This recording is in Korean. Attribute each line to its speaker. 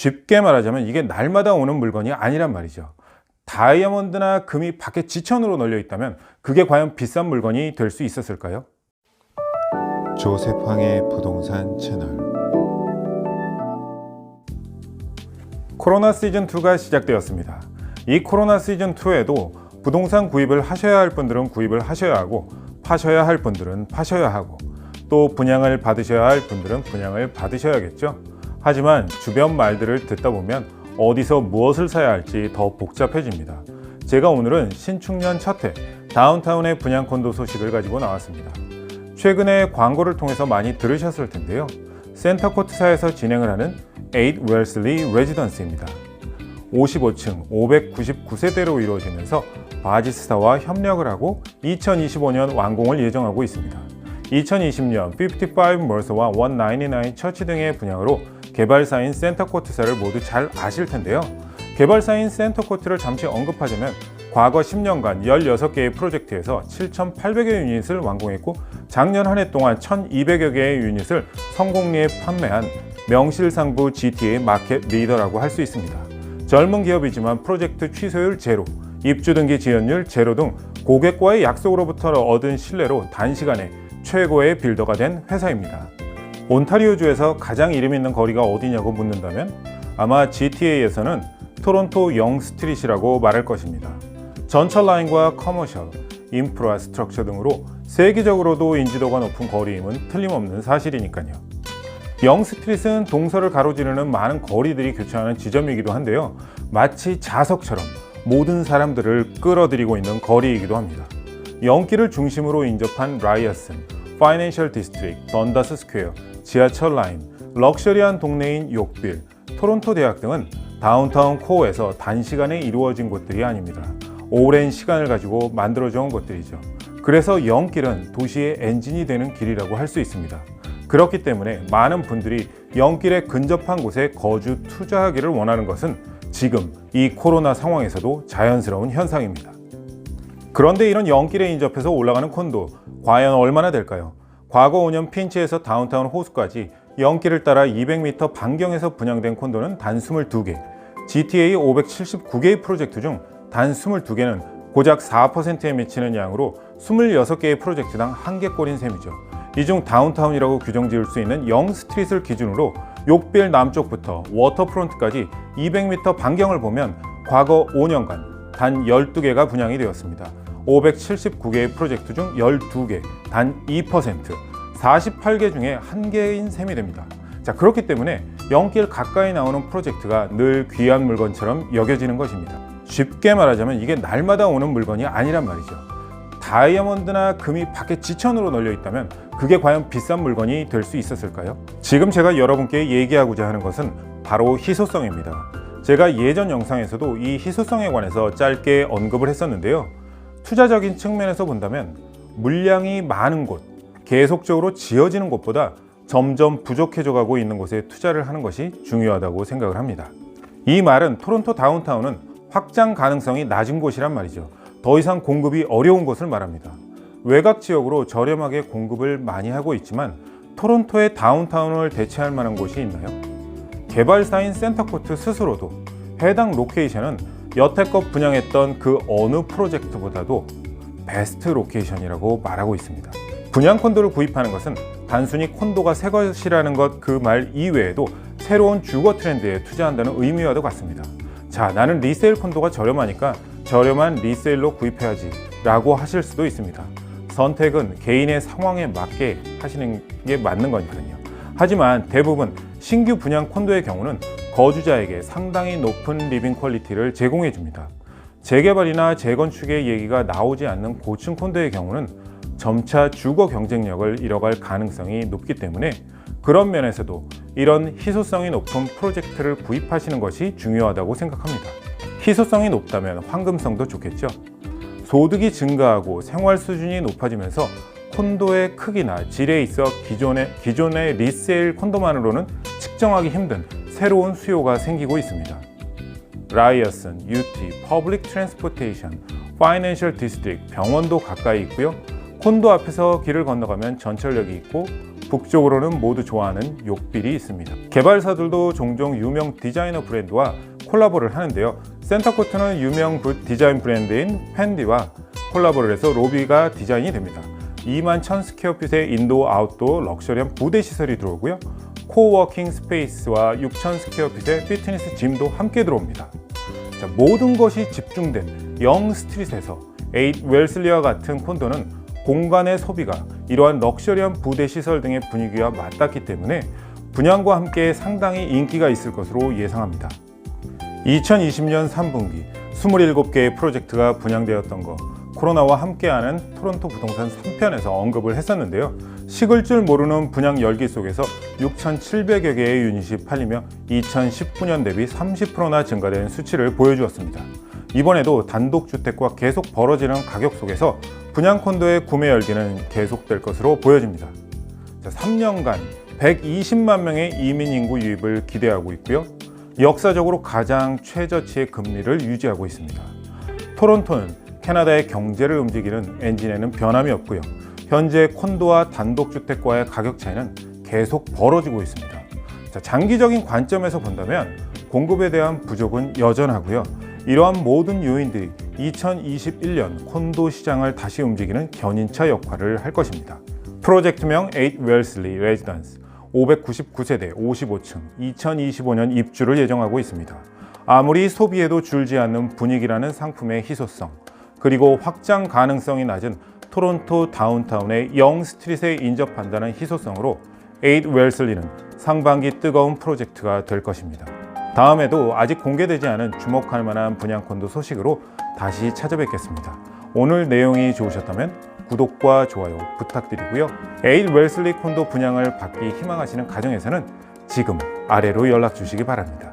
Speaker 1: 쉽게 말하자면 이게 날마다 오는 물건이 아니란 말이죠. 다이아몬드나 금이 밖에 지천으로 널려 있다면 그게 과연 비싼 물건이 될 수 있었을까요?
Speaker 2: 조셉 황의 부동산 채널.
Speaker 1: 코로나 시즌2가 시작되었습니다. 이 코로나 시즌2에도 부동산 구입을 하셔야 할 분들은 구입을 하셔야 하고, 파셔야 할 분들은 파셔야 하고, 또 분양을 받으셔야 할 분들은 분양을 받으셔야겠죠. 하지만 주변 말들을 듣다 보면 어디서 무엇을 사야 할지 더 복잡해집니다. 제가 오늘은 신축년 첫 해 다운타운의 분양 콘도 소식을 가지고 나왔습니다. 최근에 광고를 통해서 많이 들으셨을 텐데요. 센터코트사에서 진행을 하는 8 웰슬리 레지던스입니다. 55층 599세대로 이루어지면서 바지스타와 협력을 하고 2025년 완공을 예정하고 있습니다. 2020년 55 멀스와 199 처치 등의 분양으로 개발사인 센터코트사를 모두 잘 아실 텐데요. 개발사인 센터코트를 잠시 언급하자면 과거 10년간 16개의 프로젝트에서 7,800여 유닛을 완공했고 작년 한 해 동안 1,200여 개의 유닛을 성공리에 판매한 명실상부 GTA 마켓 리더라고 할 수 있습니다. 젊은 기업이지만 프로젝트 취소율 제로, 입주 등기 지연율 제로 등 고객과의 약속으로부터 얻은 신뢰로 단시간에 최고의 빌더가 된 회사입니다. 온타리오주에서 가장 이름 있는 거리가 어디냐고 묻는다면 아마 GTA에서는 토론토 영스트릿이라고 말할 것입니다. 전철 라인과 커머셜, 인프라스트럭처 등으로 세계적으로도 인지도가 높은 거리임은 틀림없는 사실이니까요. 영스트릿은 동서를 가로지르는 많은 거리들이 교차하는 지점이기도 한데요. 마치 자석처럼 모든 사람들을 끌어들이고 있는 거리이기도 합니다. 영길을 중심으로 인접한 라이어슨, 파이낸셜 디스트릭트, 던다스 스퀘어, 지하철 라인, 럭셔리한 동네인 욕빌, 토론토 대학 등은 다운타운 코어에서 단시간에 이루어진 곳들이 아닙니다. 오랜 시간을 가지고 만들어져 온 것들이죠. 그래서 영길은 도시의 엔진이 되는 길이라고 할 수 있습니다. 그렇기 때문에 많은 분들이 영길에 근접한 곳에 거주 투자하기를 원하는 것은 지금 이 코로나 상황에서도 자연스러운 현상입니다. 그런데 이런 영길에 인접해서 올라가는 콘도 과연 얼마나 될까요? 과거 5년 핀치에서 다운타운 호수까지 영길을 따라 200m 반경에서 분양된 콘도는 단 22개, GTA 579개의 프로젝트 중 단 22개는 고작 4%에 미치는 양으로 26개의 프로젝트당 1개꼴인 셈이죠. 이 중 다운타운이라고 규정 지을 수 있는 영스트릿을 기준으로 욕빌 남쪽부터 워터프론트까지 200m 반경을 보면 과거 5년간 단 12개가 분양이 되었습니다. 579개의 프로젝트 중 12개, 단 2%, 48개 중에 1개인 셈이 됩니다. 자, 그렇기 때문에 영길 가까이 나오는 프로젝트가 늘 귀한 물건처럼 여겨지는 것입니다. 쉽게 말하자면 이게 날마다 오는 물건이 아니란 말이죠. 다이아몬드나 금이 밖에 지천으로 널려 있다면 그게 과연 비싼 물건이 될 수 있었을까요? 지금 제가 여러분께 얘기하고자 하는 것은 바로 희소성입니다. 제가 예전 영상에서도 이 희소성에 관해서 짧게 언급을 했었는데요. 투자적인 측면에서 본다면 물량이 많은 곳, 계속적으로 지어지는 곳보다 점점 부족해져 가고 있는 곳에 투자를 하는 것이 중요하다고 생각을 합니다. 이 말은 토론토 다운타운은 확장 가능성이 낮은 곳이란 말이죠. 더 이상 공급이 어려운 곳을 말합니다. 외곽 지역으로 저렴하게 공급을 많이 하고 있지만 토론토의 다운타운을 대체할 만한 곳이 있나요? 개발사인 센터코트 스스로도 해당 로케이션은 여태껏 분양했던 그 어느 프로젝트보다도 베스트 로케이션이라고 말하고 있습니다. 분양 콘도를 구입하는 것은 단순히 콘도가 새 것이라는 것 그 말 이외에도 새로운 주거 트렌드에 투자한다는 의미와도 같습니다. 자, 나는 리세일 콘도가 저렴하니까 저렴한 리세일로 구입해야지 라고 하실 수도 있습니다. 선택은 개인의 상황에 맞게 하시는 게 맞는 거니까요. 하지만 대부분 신규 분양 콘도의 경우는 거주자에게 상당히 높은 리빙 퀄리티를 제공해 줍니다. 재개발이나 재건축의 얘기가 나오지 않는 고층 콘도의 경우는 점차 주거 경쟁력을 잃어갈 가능성이 높기 때문에 그런 면에서도 이런 희소성이 높은 프로젝트를 구입하시는 것이 중요하다고 생각합니다. 희소성이 높다면 황금성도 좋겠죠. 소득이 증가하고 생활 수준이 높아지면서 콘도의 크기나 질에 있어 기존의 리세일 콘도만으로는 측정하기 힘든 새로운 수요가 생기고 있습니다. 라이어슨, UT, 퍼블릭 트랜스포테이션, 파이낸셜 디스트릭트, 병원도 가까이 있고요. 콘도 앞에서 길을 건너가면 전철역이 있고 북쪽으로는 모두 좋아하는 욕빌이 있습니다. 개발사들도 종종 유명 디자이너 브랜드와 콜라보를 하는데요. 센터코트는 유명 디자인 브랜드인 펜디와 콜라보를 해서 로비가 디자인이 됩니다. 21,000스퀘어핏의 인도어 아웃도어 럭셔리한 부대 시설이 들어오고요. 코워킹 스페이스와 6,000스퀘어핏의 피트니스 짐도 함께 들어옵니다. 자, 모든 것이 집중된 영 스트릿에서 8 웰슬리와 같은 콘도는 공간의 소비가 이러한 럭셔리한 부대 시설 등의 분위기와 맞닿기 때문에 분양과 함께 상당히 인기가 있을 것으로 예상합니다. 2020년 3분기 27개의 프로젝트가 분양되었던 거 코로나와 함께하는 토론토 부동산 3편에서 언급을 했었는데요. 식을 줄 모르는 분양 열기 속에서 6,700여 개의 유닛이 팔리며 2019년 대비 30%나 증가된 수치를 보여주었습니다. 이번에도 단독주택과 계속 벌어지는 가격 속에서 분양 콘도의 구매 열기는 계속될 것으로 보여집니다. 3년간 120만 명의 이민 인구 유입을 기대하고 있고요. 역사적으로 가장 최저치의 금리를 유지하고 있습니다. 토론토는 캐나다의 경제를 움직이는 엔진에는 변함이 없고요. 현재 콘도와 단독주택과의 가격 차이는 계속 벌어지고 있습니다. 장기적인 관점에서 본다면 공급에 대한 부족은 여전하고요. 이러한 모든 요인들이 2021년 콘도 시장을 다시 움직이는 견인차 역할을 할 것입니다. 프로젝트명 8 웰슬리 레지던스 599세대 55층 2025년 입주를 예정하고 있습니다. 아무리 소비에도 줄지 않는 분위기라는 상품의 희소성, 그리고 확장 가능성이 낮은 토론토 다운타운의 영 스트릿에 인접한다는 희소성으로 8 웰슬리는 상반기 뜨거운 프로젝트가 될 것입니다. 다음에도 아직 공개되지 않은 주목할 만한 분양 콘도 소식으로 다시 찾아뵙겠습니다. 오늘 내용이 좋으셨다면 구독과 좋아요 부탁드리고요. 8 웰슬리 콘도 분양을 받기 희망하시는 가정에서는 지금 아래로 연락 주시기 바랍니다.